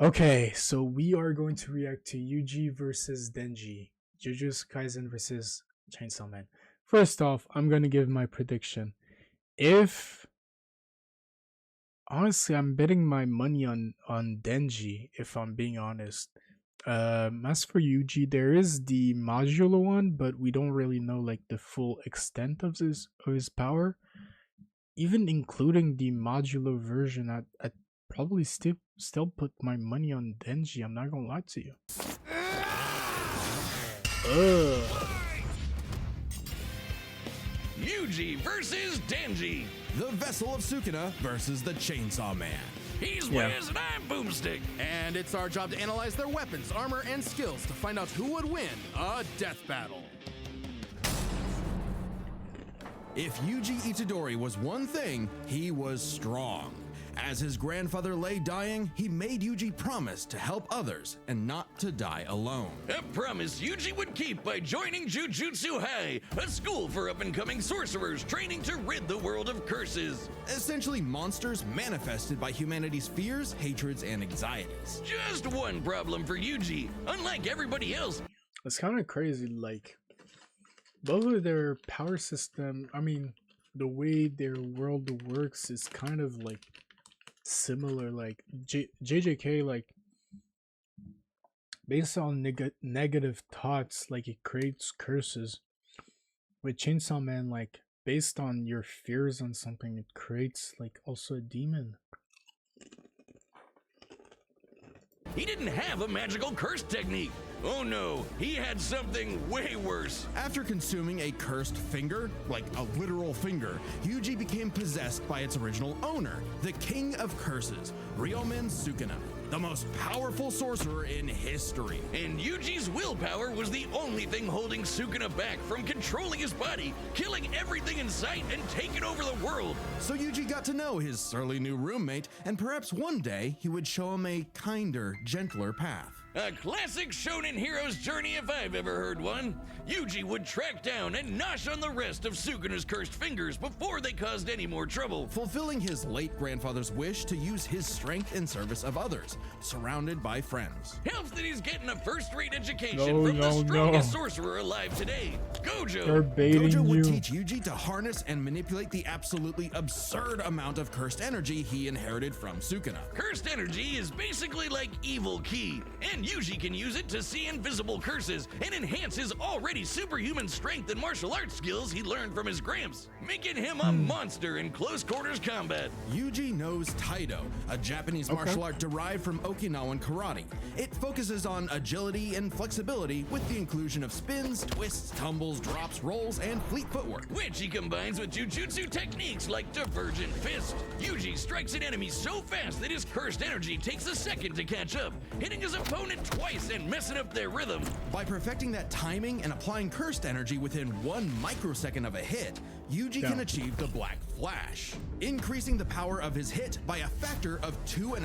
Okay, so we are going to react to Yuji versus Denji, Jujutsu Kaisen versus Chainsaw Man. First off, I'm gonna give my prediction. If honestly, I'm betting my money on Denji. If I'm being honest. As for Yuji, there is the modular one, but we don't really know like the full extent of his power. Even including the modular version, I'd probably still put my money on Denji. I'm not gonna lie to you. Ugh. Yuji versus Denji. The Vessel of Sukuna versus the Chainsaw Man. He's Yeah. Wiz and I'm Boomstick. And it's our job to analyze their weapons, armor, and skills to find out who would win a death battle. If Yuji Itadori was one thing, he was strong. As his grandfather lay dying, he made Yuji promise to help others and not to die alone. A promise Yuji would keep by joining Jujutsu High, a school for up-and-coming sorcerers training to rid the world of curses. Essentially monsters manifested by humanity's fears, hatreds, and anxieties. Just one problem for Yuji. Unlike everybody else, It's kind of crazy. Like both of their power system. I mean, the way their world works is kind of like similar. Like JJK, like based on negative thoughts, like it creates curses. With Chainsaw Man, like based on your fears on something, it creates like also a demon. he didn't have a magical curse technique. Oh no, he had something way worse. After consuming a cursed finger, like a literal finger, Yuji became possessed by its original owner, the King of Curses, Ryomen Sukuna, the most powerful sorcerer in history. And Yuji's willpower was the only thing holding Sukuna back from controlling his body, killing everything in sight, and taking over the world. So Yuji got to know his surly new roommate, and perhaps one day he would show him a kinder, gentler path. A classic shonen hero's journey if I've ever heard one. Yuji would track down and nosh on the rest of Sukuna's cursed fingers before they caused any more trouble. Fulfilling his late grandfather's wish to use his strength in service of others, surrounded by friends. Helps that he's getting a first-rate education No, from the no, strongest no. sorcerer alive today, Gojo. They're baiting Gojo would you. teach Yuji to harness and manipulate the absolutely absurd amount of cursed energy he inherited from Sukuna. Cursed energy is basically like evil ki, and Yuji can use it to see invisible curses and enhance his already superhuman strength and martial arts skills he learned from his gramps, making him a monster in close quarters combat. Yuji knows Taido, a Japanese martial art derived from Okinawan karate. It focuses on agility and flexibility with the inclusion of spins, twists, tumbles, drops, rolls, and fleet footwork. Which he combines with jujutsu techniques like Divergent Fist. Yuji strikes an enemy so fast that his cursed energy takes a second to catch up, hitting his opponent twice and messing up their rhythm. By perfecting that timing and applying cursed energy within 1 microsecond of a hit, Yuji can achieve the Black Flash, increasing the power of his hit by a factor of 2.5.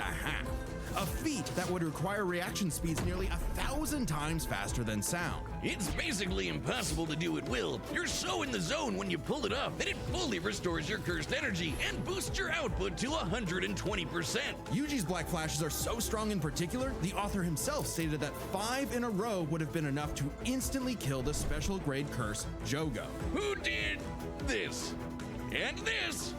A feat that would require reaction speeds nearly 1,000 times faster than sound. It's basically impossible to do at will. You're so in the zone when you pull it off that it fully restores your cursed energy and boosts your output to 120%. Yuji's Black Flashes are so strong in particular, the author himself stated that 5 in a row would have been enough to instantly kill the special grade curse, Jogo. Who did this? And this?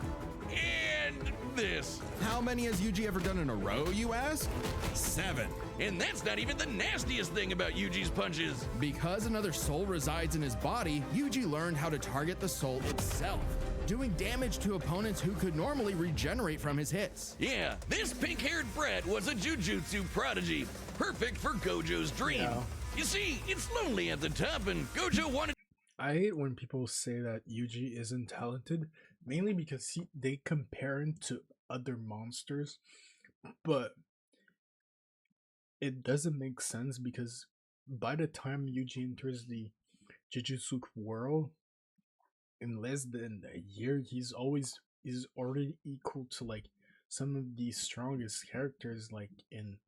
And this? How many has Yuji ever done in a row, you ask? 7. And that's not even the nastiest thing about Yuji's punches. Because another soul resides in his body, Yuji learned how to target the soul itself, doing damage to opponents who could normally regenerate from his hits. Yeah, this pink-haired brat was a jujutsu prodigy, perfect for Gojo's dream. Yeah. You see, it's lonely at the top and Gojo wanted. I hate when people say that Yuji isn't talented, mainly because they compare him to other monsters, but it doesn't make sense because by the time Yuji enters the Jujutsu world, in less than a year, he's already equal to like some of the strongest characters like in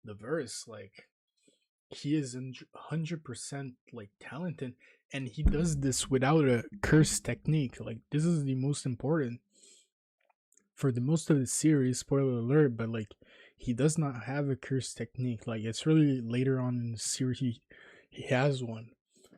the verse. Like he is 100% like talented, and he does this without a curse technique. Like this is the most important for the most of the series, spoiler alert, but like he does not have a curse technique. Like it's really later on in the series he has one.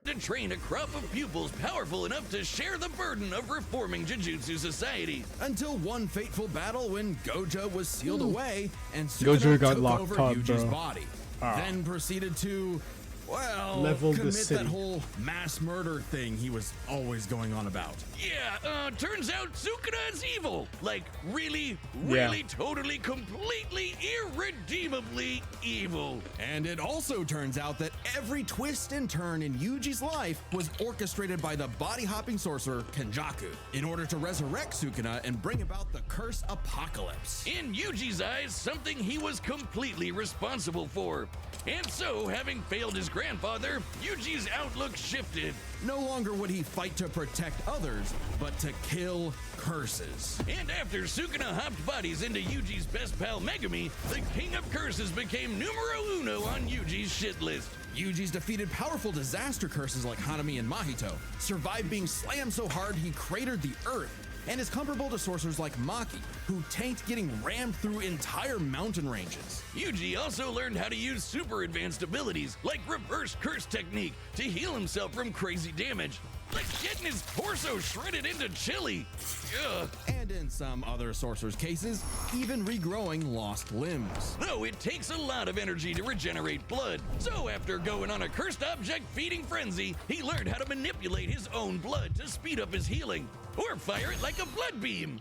To train a crop of pupils powerful enough to share the burden of reforming Jujutsu society. Until one fateful battle when Gojo was sealed away and Gojo Sukuna got took locked over up, Yuji's bro. body. Then proceeded to, well, Level the commit city. that whole mass murder thing he was always going on about. Yeah, turns out Sukuna is evil. Like, really, Yeah. totally, completely, irredeemably evil. And it also turns out that every twist and turn in Yuji's life was orchestrated by the body-hopping sorcerer Kenjaku in order to resurrect Sukuna and bring about the curse apocalypse. In Yuji's eyes, something he was completely responsible for. And so, having failed his grandfather, Yuji's outlook shifted. No longer would he fight to protect others, but to kill curses. And after Sukuna hopped bodies into Yuji's best pal Megumi, the king of curses became numero uno on Yuji's shit list. Yuji's defeated powerful disaster curses like Hanami and Mahito, survived being slammed so hard he cratered the earth, and is comparable to sorcerers like Maki, who tanked getting rammed through entire mountain ranges. Yuji also learned how to use super advanced abilities like reverse curse technique to heal himself from crazy damage, like getting his torso shredded into chili. Ugh. And in some other sorcerers' cases, even regrowing lost limbs. Though it takes a lot of energy to regenerate blood, so after going on a cursed object feeding frenzy, he learned how to manipulate his own blood to speed up his healing, or fire it like a blood beam.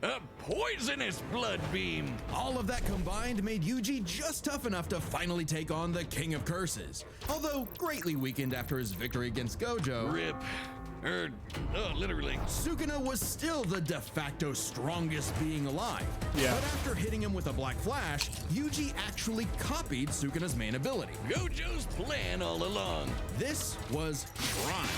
A poisonous blood beam. All of that combined made Yuji just tough enough to finally take on the King of Curses. Although greatly weakened after his victory against Gojo, Rip. Literally. Sukuna was still the de facto strongest being alive. Yeah. But after hitting him with a Black Flash, Yuji actually copied Sukuna's main ability. Gojo's plan all along. This was Grind.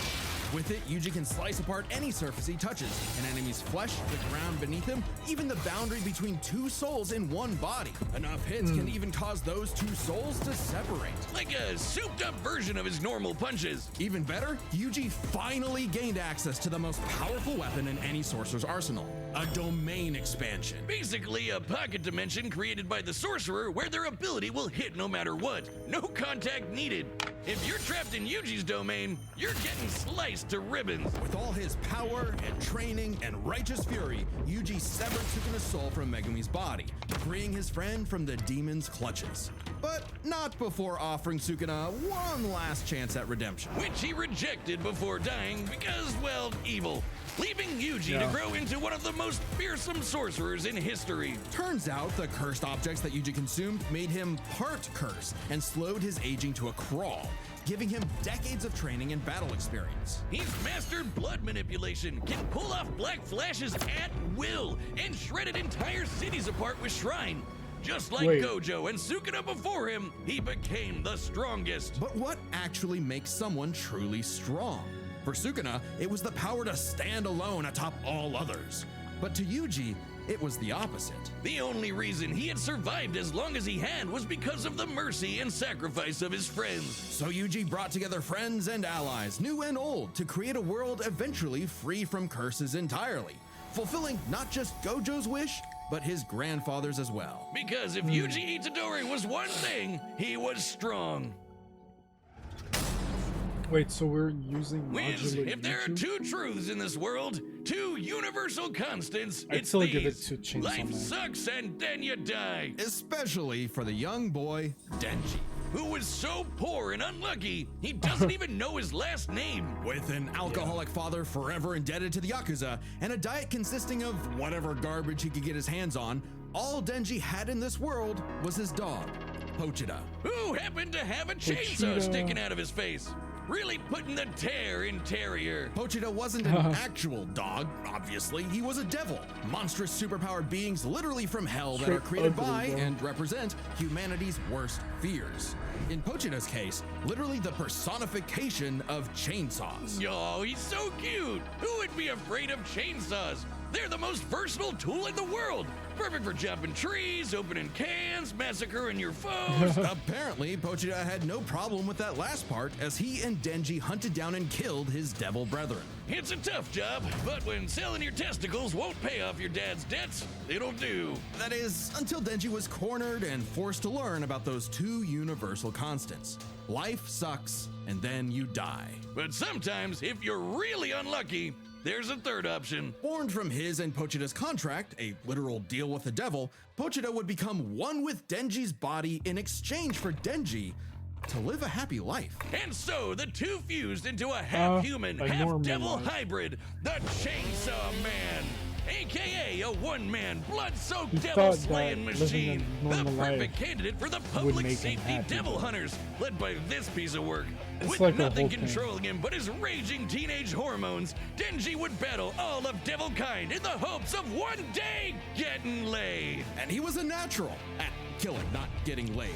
With it, Yuji can slice apart any surface he touches, an enemy's flesh, the ground beneath him, even the boundary between two souls in one body. Enough hits can even cause those two souls to separate. Like a souped up version of his normal punches. Even better, Yuji finally gained access to the most powerful weapon in any sorcerer's arsenal, a domain expansion. Basically, a pocket dimension created by the sorcerer where their ability will hit no matter what. No contact needed. If you're trapped in Yuji's domain, you're getting sliced to ribbons. With all his power and training and righteous fury, Yuji severed Sukuna's soul from Megumi's body, freeing his friend from the demon's clutches. But not before offering Sukuna one last chance at redemption. Which he rejected before dying because, well, evil. Leaving Yuji to grow into one of the most fearsome sorcerers in history. Turns out the cursed objects that Yuji consumed made him part cursed and slowed his aging to a crawl, giving him decades of training and battle experience. He's mastered blood manipulation, can pull off black flashes at will, and shredded entire cities apart with Shrine. Just like Wait. Gojo and Sukuna before him, he became the strongest. But what actually makes someone truly strong? For Sukuna, it was the power to stand alone atop all others. But to Yuji, it was the opposite. The only reason he had survived as long as he had was because of the mercy and sacrifice of his friends. So Yuji brought together friends and allies, new and old, to create a world eventually free from curses entirely, fulfilling not just Gojo's wish, but his grandfather's as well. Because if Yuji Itadori was one thing, he was strong. Wait, so we're using Wiz, modular if there are YouTube? two truths in this world, two universal constants, I'd it's still these. give it to Chainsaw Life Man. sucks and then you die. Especially for the young boy, Denji. Who was so poor and unlucky, he doesn't even know his last name. With an alcoholic father forever indebted to the Yakuza, and a diet consisting of whatever garbage he could get his hands on, all Denji had in this world was his dog, Pochita. Who happened to have a chainsaw Pochita. sticking out of his face. Really putting the tear in Terrier. Pochita wasn't an actual dog, obviously. He was a devil. Monstrous superpowered beings literally from hell that are Straight created ugly, by bro. and represent humanity's worst fears. In Pochita's case, literally the personification of chainsaws. Oh, he's so cute. Who would be afraid of chainsaws? They're the most versatile tool in the world. Perfect for jumping trees, opening cans, massacring your foes. Apparently, Pochita had no problem with that last part, as he and Denji hunted down and killed his devil brethren. It's a tough job, but when selling your testicles won't pay off your dad's debts, it'll do. That is, until Denji was cornered and forced to learn about those two universal constants. Life sucks, and then you die. But sometimes, if you're really unlucky, there's a third option. Born from his and Pochita's contract, a literal deal with the devil, Pochita would become one with Denji's body in exchange for Denji to live a happy life. And so the two fused into a half-human, half-devil hybrid, the Chainsaw Man, aka a one-man, blood-soaked devil-slaying machine, the perfect candidate for the public safety devil hunters, led by this piece of work. With like nothing controlling him but his raging teenage hormones, Denji would battle all of devil kind in the hopes of one day getting laid. And he was a natural at killing, not getting laid.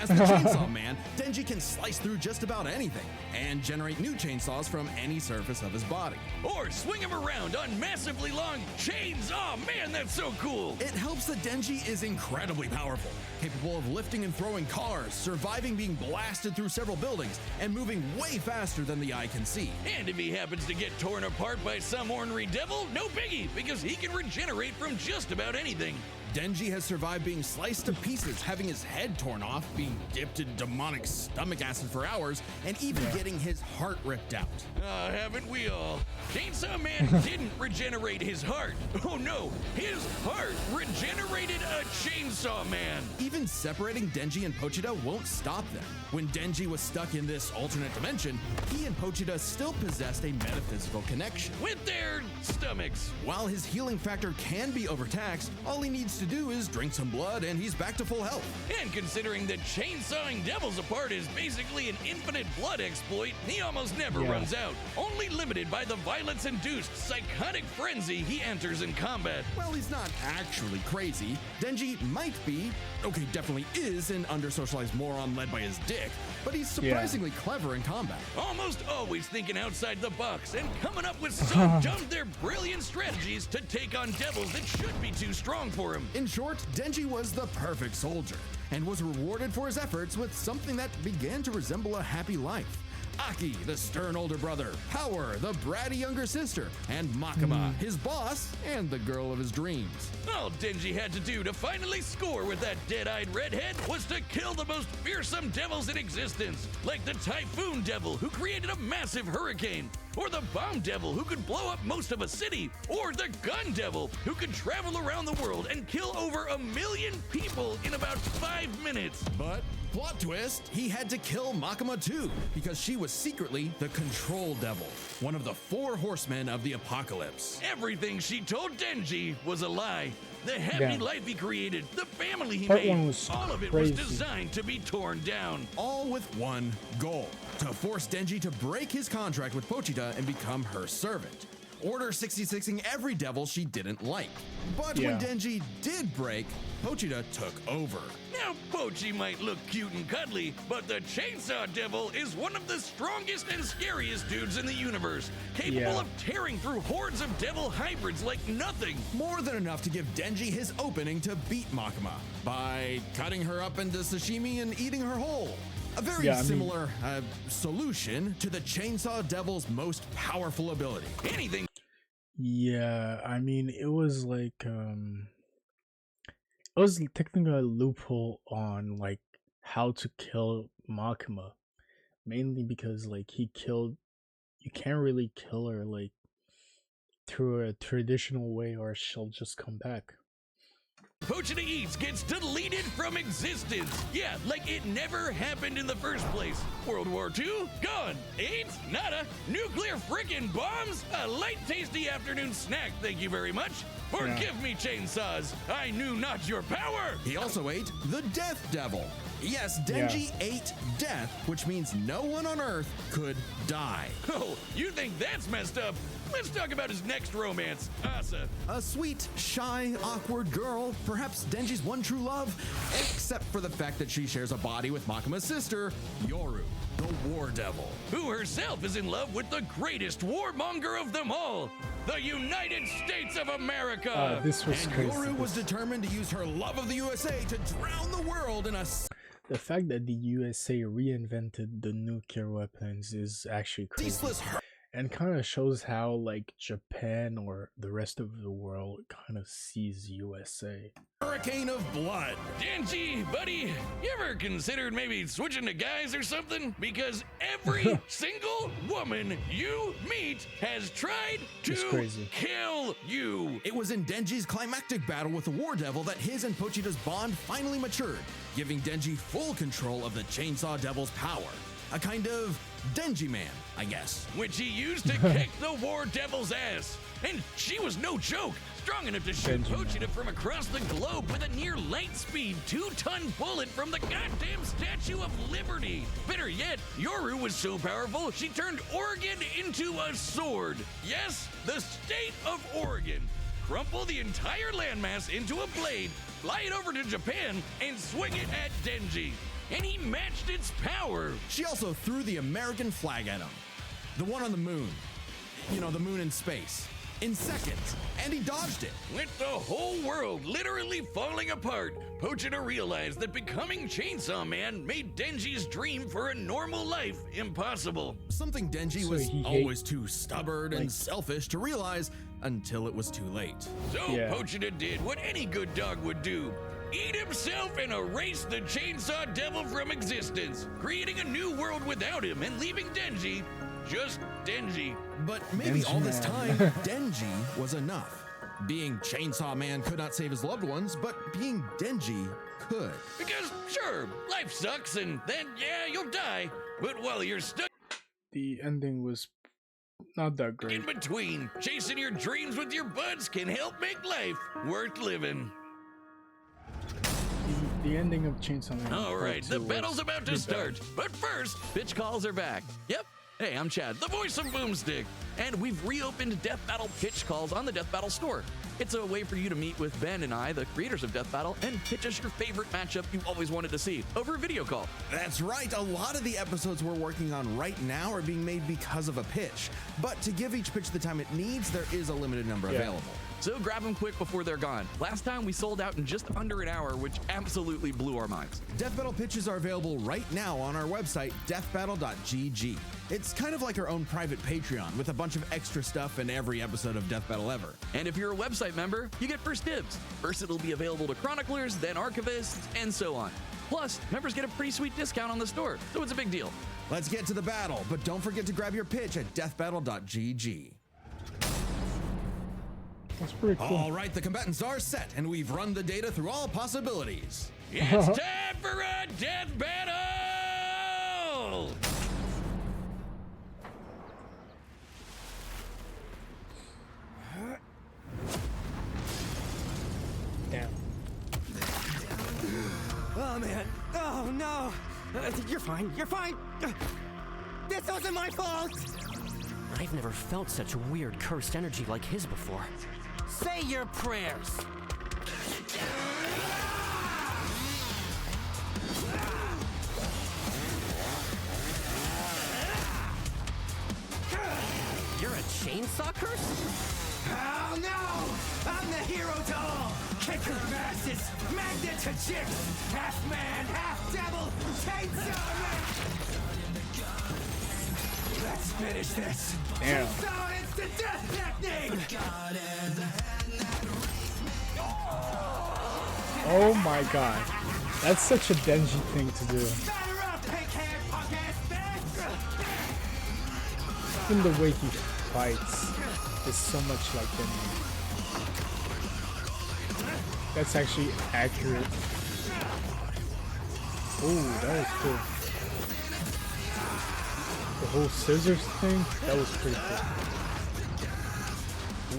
As the Chainsaw Man, Denji can slice through just about anything and generate new chainsaws from any surface of his body. Or swing him around on massively long chains. Oh man, that's so cool. It helps that Denji is incredibly powerful, capable of lifting and throwing cars, surviving being blasted through several buildings, and moving way faster than the eye can see. And if he happens to get torn apart by some ornery devil, no biggie, because he can regenerate from just about anything. Denji has survived being sliced to pieces, having his head torn off, being dipped in demonic stomach acid for hours, and even getting his heart ripped out. Haven't we all? Chainsaw Man didn't regenerate his heart. Oh no, his heart regenerated a Chainsaw Man. Even separating Denji and Pochita won't stop them. When Denji was stuck in this alternate dimension, he and Pochita still possessed a metaphysical connection. With their stomachs. While his healing factor can be overtaxed, all he needs to do is drink some blood and he's back to full health. And considering that chainsawing devils apart is basically an infinite blood exploit, he almost never runs out, only limited by the violence-induced psychotic frenzy he enters in combat. Well, he's not actually crazy. Denji might be, okay, definitely is an under-socialized moron led by his dick, but he's surprisingly clever in combat. Almost always thinking outside the box and coming up with so dumb they're brilliant strategies to take on devils that should be too strong for him. In short, Denji was the perfect soldier and was rewarded for his efforts with something that began to resemble a happy life. Aki, the stern older brother, Power, the bratty younger sister, and Makima, his boss and the girl of his dreams. All Denji had to do to finally score with that dead-eyed redhead was to kill the most fearsome devils in existence, like the Typhoon Devil, who created a massive hurricane, or the Bomb Devil, who could blow up most of a city, or the Gun Devil, who could travel around the world and kill over 1 million people in about 5 minutes. But plot twist, he had to kill Makima too, because she was secretly the Control Devil, one of the 4 horsemen of the apocalypse. Everything she told Denji was a lie. The happy life he created, the family he Part made, one was all of it crazy. was designed to be torn down. All with one goal, to force Denji to break his contract with Pochita and become her servant. Order 66ing every devil she didn't like. But when Denji did break, Pochita took over. Now, Pochi might look cute and cuddly, but the Chainsaw Devil is one of the strongest and scariest dudes in the universe, capable of tearing through hordes of devil hybrids like nothing. More than enough to give Denji his opening to beat Makima by cutting her up into sashimi and eating her whole. A very similar solution to the Chainsaw Devil's most powerful ability. Anything. Yeah, I mean, it was like, it was technically a loophole on, like, how to kill Makima. Mainly because, like, you can't really kill her, like, through a traditional way or she'll just come back. Pochita Eats gets deleted from existence. Yeah, like it never happened in the first place. World War II? Gone. AIDS? Nada. Nuclear frickin' bombs? A light tasty afternoon snack, thank you very much. Forgive me, chainsaws. I knew not your power. He also ate the Death Devil. Yes, Denji ate death, which means no one on Earth could die. Oh, you think that's messed up? Let's talk about his next romance, Asa. A sweet, shy, awkward girl, perhaps Denji's one true love, except for the fact that she shares a body with Makima's sister, Yoru, the War Devil. Who herself is in love with the greatest warmonger of them all, the United States of America. This was And crazy. Yoru was determined to use her love of the USA to drown the world in a The fact that the USA reinvented the nuclear weapons is actually crazy. ceaseless And kind of shows how like Japan or the rest of the world kind of sees USA. hurricane of blood. Denji, buddy, you ever considered maybe switching to guys or something? Because every single woman you meet has tried It's to crazy. kill you. It was in Denji's climactic battle with the War Devil that his and Pochita's bond finally matured, giving Denji full control of the Chainsaw Devil's power. A kind of Denji man, I guess. Which he used to kick the War Devil's ass. And she was no joke, strong enough to shoot Denji, Pochita from across the globe with a near light speed 2-ton bullet from the goddamn Statue of Liberty. Better yet, Yoru was so powerful, she turned Oregon into a sword. Yes, the state of Oregon. Crumple the entire landmass into a blade, fly it over to Japan, and swing it at Denji. And he matched its power. She also threw the American flag at him. The one on the moon. You know, the moon in space. In seconds. And he dodged it. With the whole world literally falling apart, Pochita realized that becoming Chainsaw Man made Denji's dream for a normal life impossible. Something Denji So was he always too stubborn and like- selfish to realize until it was too late. So Yeah. Pochita did what any good dog would do. Eat himself and erase the Chainsaw Devil from existence, creating a new world without him and leaving Denji just Denji. But maybe Denji all this man. time, Denji was enough. Being Chainsaw Man could not save his loved ones, but being Denji could. Because sure, life sucks and then yeah, you'll die. But while you're stuck The ending was not that great. in between, chasing your dreams with your buds can help make life worth living. The ending of Chainsaw Man. All Part right, the 2 was battle's about to pretty start. bad. But first, pitch calls are back. Yep. Hey, I'm Chad, the voice of Boomstick, and we've reopened Death Battle pitch calls on the Death Battle store. It's a way for you to meet with Ben and I, the creators of Death Battle, and pitch us your favorite matchup you've always wanted to see over a video call. That's right, a lot of the episodes we're working on right now are being made because of a pitch. But to give each pitch the time it needs, there is a limited number Yeah. available. So grab them quick before they're gone. Last time we sold out in just under an hour, which absolutely blew our minds. Death Battle pitches are available right now on our website, deathbattle.gg. It's kind of like our own private Patreon with a bunch of extra stuff in every episode of Death Battle ever. And if you're a website member, you get first dibs. First it'll be available to chroniclers, then archivists, and so on. Plus, members get a pretty sweet discount on the store, so it's a big deal. Let's get to the battle, but don't forget to grab your pitch at deathbattle.gg. That's pretty cool. All right, the combatants are set, and we've run the data through all possibilities. It's time for a death battle! Damn. Oh man. Oh no. You're fine. You're fine. This wasn't my fault. I've never felt such weird cursed energy like his before. Say your prayers. You're a chainsaw curse? Oh no! I'm the hero to all! Kicker of asses! Magnet to chicks! Half man, half devil! Chainsaw man! Let's finish this! Damn. Chainsaw instant death technique! Oh my god. That's such a Denji thing to do. Batter up, pig-haired punk-ass bitch! Even the way he fights is so much like Denji. That's actually accurate. Oh, that was cool. The whole scissors thing, that was pretty cool.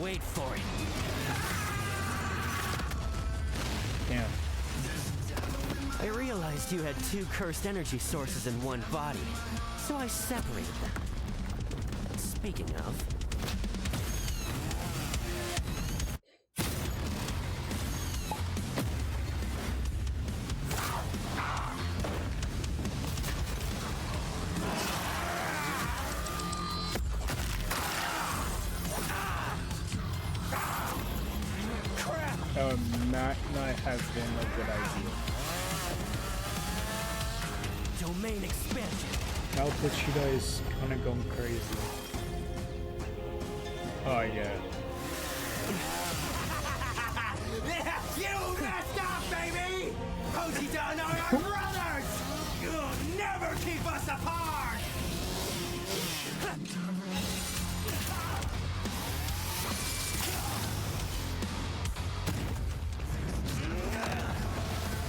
Wait for it. Damn. I realized you had two cursed energy sources in one body, so I separated them. Speaking of, might not have been a good idea. Domain expansion. Now Pochita is kind of going crazy. Oh yeah. You messed up, baby! Pochita and I are brothers! You'll never keep us apart!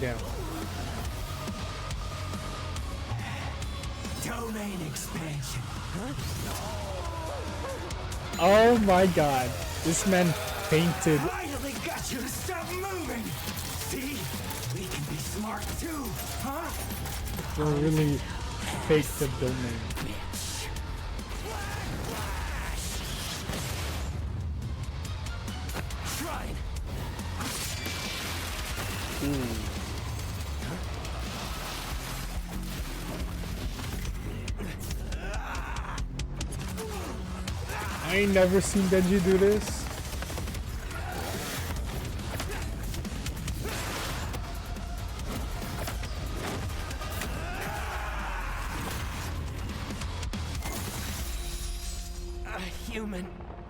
Damn. Domain expansion. Oh my god. This man fainted. Finally got you to stop moving! See? We can be smart too, huh? They really faked the domain. Shrine! I ain't never seen Denji do this. A human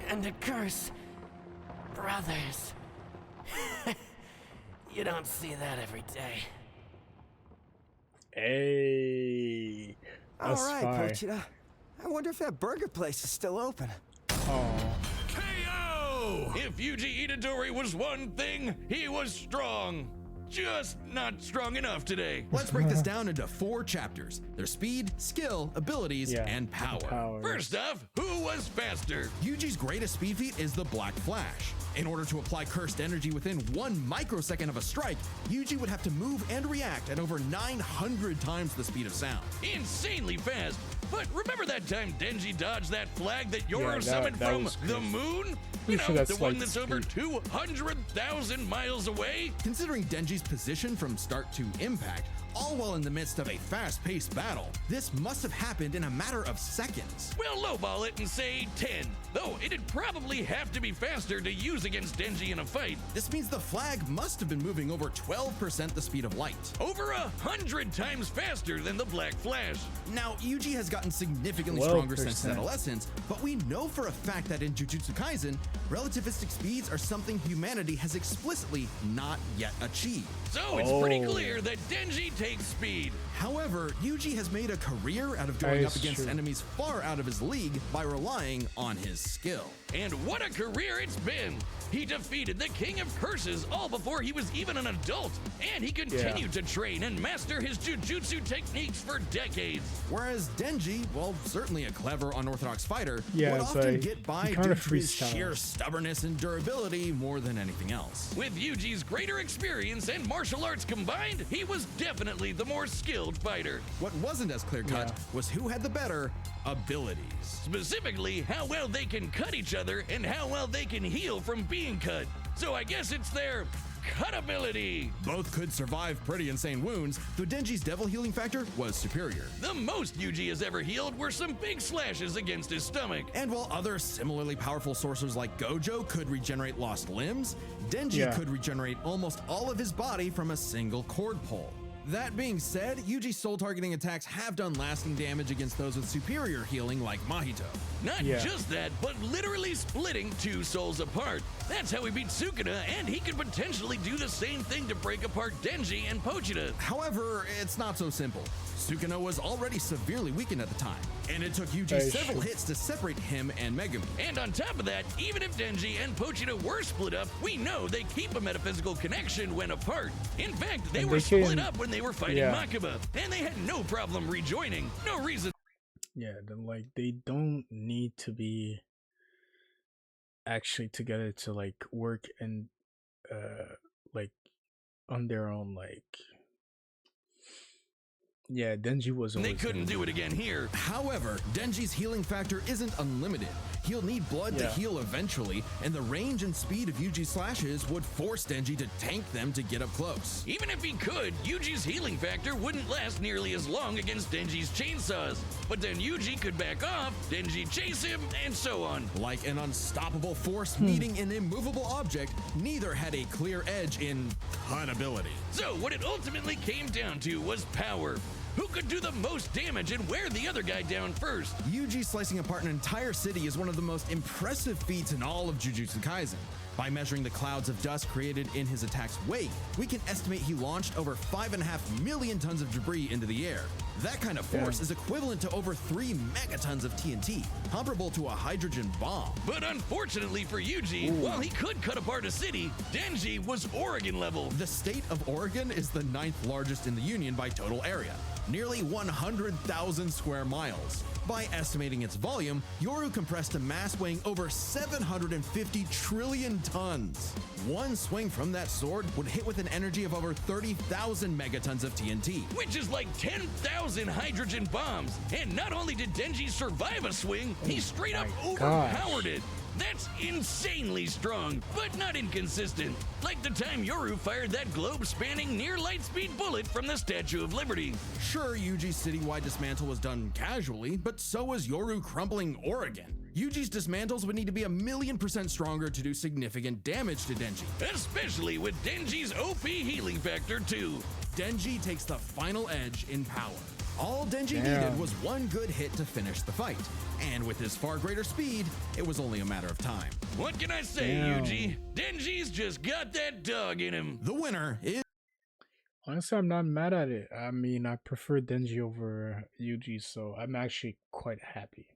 and a curse. Brothers. You don't see that every day. Hey. That's All right, fire. Pochita. I wonder if that burger place is still open. Oh. KO! If Yuji Itadori was one thing, he was strong. Just not strong enough today. Let's break this down into 4 chapters: their speed, skill, abilities, Yeah. and power. First off, who was faster? Yuji's greatest speed feat is the Black Flash. In order to apply cursed energy within 1 microsecond of a strike, Yuji would have to move and react at over 900 times the speed of sound. Insanely fast. But remember that time Denji dodged that flag that Yoro Yeah, summoned that from was the crazy. moon? Pretty sure that's the one like that's over speed. 200,000 miles away? Considering Denji's position from start to impact, all while in the midst of a fast-paced battle, this must have happened in a matter of seconds. We'll lowball it and say 10, though it'd probably have to be faster to use against Denji in a fight. This means the flag must have been moving over 12% the speed of light. Over 100 times faster than the Black Flash. Now, Yuji has gotten significantly 12%. stronger since his adolescence, but we know for a fact that in Jujutsu Kaisen, relativistic speeds are something humanity has explicitly not yet achieved. So it's pretty Oh. clear that Denji takes speed. However, Yuji has made a career out of going That up is against true. enemies far out of his league by relying on his skill. And what a career it's been! He defeated the King of Curses all before he was even an adult, and he continued to train and master his jujutsu techniques for decades. Whereas Denji, while certainly a clever, unorthodox fighter, Yeah, would it's often like, get by he due kinda to his freestyles. sheer stubbornness and durability more than anything else. With Yuji's greater experience and martial arts combined, he was definitely the more skilled fighter. What wasn't as clear-cut Yeah. was who had the better abilities. Specifically, how well they can cut each other and how well they can heal from being cut. So I guess it's their cut ability. Both could survive pretty insane wounds, though Denji's devil healing factor was superior. The most Yuji has ever healed were some big slashes against his stomach. And while other similarly powerful sorcerers like Gojo could regenerate lost limbs, Denji Yeah. could regenerate almost all of his body from a single cord pull. That being said, Yuji's soul targeting attacks have done lasting damage against those with superior healing like Mahito. Not Yeah. just that, but literally splitting 2 souls apart. That's how he beat Sukuna, and he could potentially do the same thing to break apart Denji and Pochita. However, it's not so simple. Sukuna was already severely weakened at the time, and it took Yuji That is several true. hits to separate him and Megumi. And on top of that, even if Denji and Pochita were split up, we know they keep a metaphysical connection when apart. In fact, they And were they split can- up when they were fighting yeah. Makaba, and they had no problem rejoining. No reason. Yeah, then like they don't need to be actually together to like work and like on their own, like Yeah, Denji was They always couldn't gonna do it again here. However, Denji's healing factor isn't unlimited. He'll need blood to Yeah. heal eventually, and the range and speed of Yuji's slashes would force Denji to tank them to get up close. Even if he could, Yuji's healing factor wouldn't last nearly as long against Denji's chainsaws. But then Yuji could back off, Denji chase him, and so on. Like an unstoppable force meeting an immovable object, neither had a clear edge in cut ability. So what it ultimately came down to was power. Who could do the most damage and wear the other guy down first? Yuji slicing apart an entire city is one of the most impressive feats in all of Jujutsu Kaisen. By measuring the clouds of dust created in his attack's wake, we can estimate he launched over 5.5 million tons of debris into the air. That kind of force is equivalent to over 3 megatons of TNT, comparable to a hydrogen bomb. But unfortunately for Yuji, while he could cut apart a city, Denji was Oregon level. The state of Oregon is the 9th largest in the Union by total area, nearly 100,000 square miles. By estimating its volume, Yoru compressed a mass weighing over 750 trillion tons. One swing from that sword would hit with an energy of over 30,000 megatons of TNT. Which is like 10,000 hydrogen bombs. And not only did Denji survive a swing, he straight up overpowered it. That's insanely strong, but not inconsistent. Like the time Yoru fired that globe-spanning near-light-speed bullet from the Statue of Liberty. Sure, Yuji's citywide dismantle was done casually, but so was Yoru crumbling Oregon. Yuji's dismantles would need to be 1,000,000% stronger to do significant damage to Denji. Especially with Denji's OP healing factor too. Denji takes the final edge in power. All Denji needed was one good hit to finish the fight, and with his far greater speed, it was only a matter of time. What can I say, Yuji? Denji's just got that dog in him. The winner is... Honestly, I'm not mad at it. I mean, I prefer Denji over Yuji, so I'm actually quite happy.